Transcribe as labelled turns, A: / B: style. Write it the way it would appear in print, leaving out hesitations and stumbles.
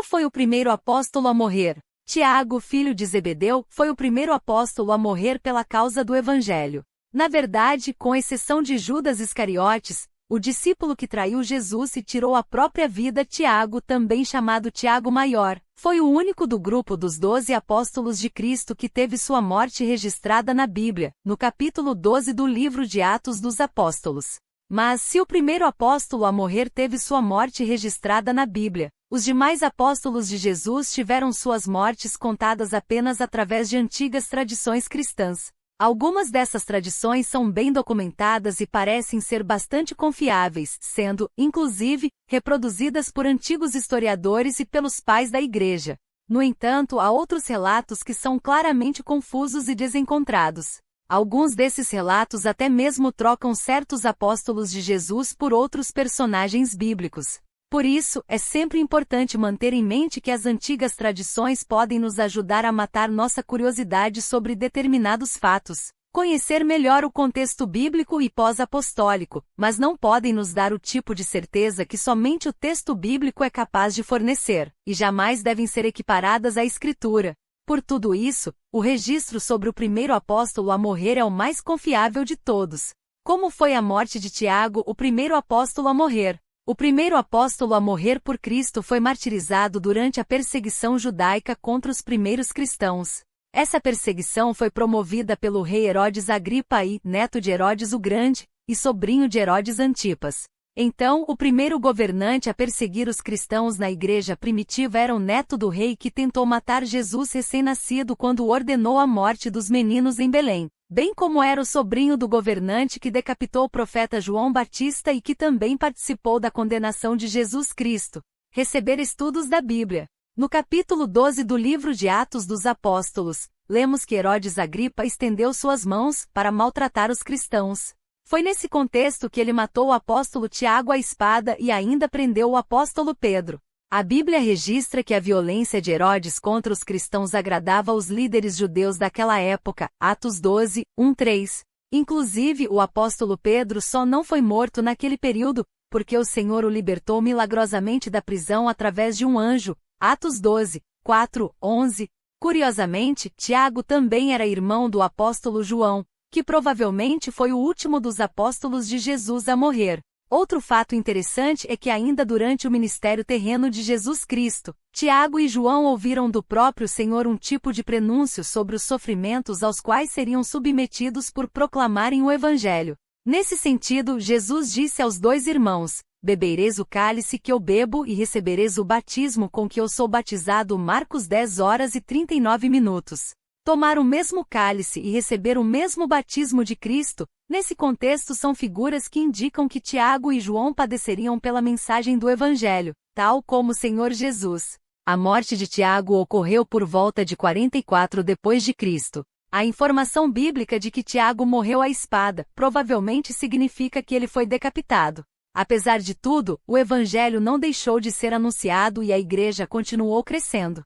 A: foi o primeiro apóstolo a morrer? Tiago, filho de Zebedeu, foi o primeiro apóstolo a morrer pela causa do Evangelho. Na verdade, com exceção de Judas Iscariotes, o discípulo que traiu Jesus e tirou a própria vida, Tiago, também chamado Tiago Maior, foi o único do grupo dos 12 apóstolos de Cristo que teve sua morte registrada na Bíblia, no capítulo 12 do livro de Atos dos Apóstolos. Mas, se o primeiro apóstolo a morrer teve sua morte registrada na Bíblia, os demais apóstolos de Jesus tiveram suas mortes contadas apenas através de antigas tradições cristãs. Algumas dessas tradições são bem documentadas e parecem ser bastante confiáveis, sendo, inclusive, reproduzidas por antigos historiadores e pelos pais da Igreja. No entanto, há outros relatos que são claramente confusos e desencontrados. Alguns desses relatos até mesmo trocam certos apóstolos de Jesus por outros personagens bíblicos. Por isso, é sempre importante manter em mente que as antigas tradições podem nos ajudar a matar nossa curiosidade sobre determinados fatos, conhecer melhor o contexto bíblico e pós-apostólico, mas não podem nos dar o tipo de certeza que somente o texto bíblico é capaz de fornecer, e jamais devem ser equiparadas à Escritura. Por tudo isso, o registro sobre o primeiro apóstolo a morrer é o mais confiável de todos. Como foi a morte de Tiago, o primeiro apóstolo a morrer? O primeiro apóstolo a morrer por Cristo foi martirizado durante a perseguição judaica contra os primeiros cristãos. Essa perseguição foi promovida pelo rei Herodes Agripa I, neto de Herodes o Grande, e sobrinho de Herodes Antipas. Então, o primeiro governante a perseguir os cristãos na igreja primitiva era o neto do rei que tentou matar Jesus recém-nascido quando ordenou a morte dos meninos em Belém, bem como era o sobrinho do governante que decapitou o profeta João Batista e que também participou da condenação de Jesus Cristo. Receber estudos da Bíblia. No capítulo 12 do livro de Atos dos Apóstolos, lemos que Herodes Agripa estendeu suas mãos para maltratar os cristãos. Foi nesse contexto que ele matou o apóstolo Tiago à espada e ainda prendeu o apóstolo Pedro. A Bíblia registra que a violência de Herodes contra os cristãos agradava aos líderes judeus daquela época, Atos 12, 1-3. Inclusive, o apóstolo Pedro só não foi morto naquele período, porque o Senhor o libertou milagrosamente da prisão através de um anjo, Atos 12, 4-11. Curiosamente, Tiago também era irmão do apóstolo João, que provavelmente foi o último dos apóstolos de Jesus a morrer. Outro fato interessante é que ainda durante o ministério terreno de Jesus Cristo, Tiago e João ouviram do próprio Senhor um tipo de prenúncio sobre os sofrimentos aos quais seriam submetidos por proclamarem o Evangelho. Nesse sentido, Jesus disse aos dois irmãos: bebereis o cálice que eu bebo e recebereis o batismo com que eu sou batizado. Marcos 10:39. Tomar o mesmo cálice e receber o mesmo batismo de Cristo, nesse contexto são figuras que indicam que Tiago e João padeceriam pela mensagem do Evangelho, tal como o Senhor Jesus. A morte de Tiago ocorreu por volta de 44 depois de Cristo. A informação bíblica de que Tiago morreu à espada provavelmente significa que ele foi decapitado. Apesar de tudo, o Evangelho não deixou de ser anunciado e a igreja continuou crescendo.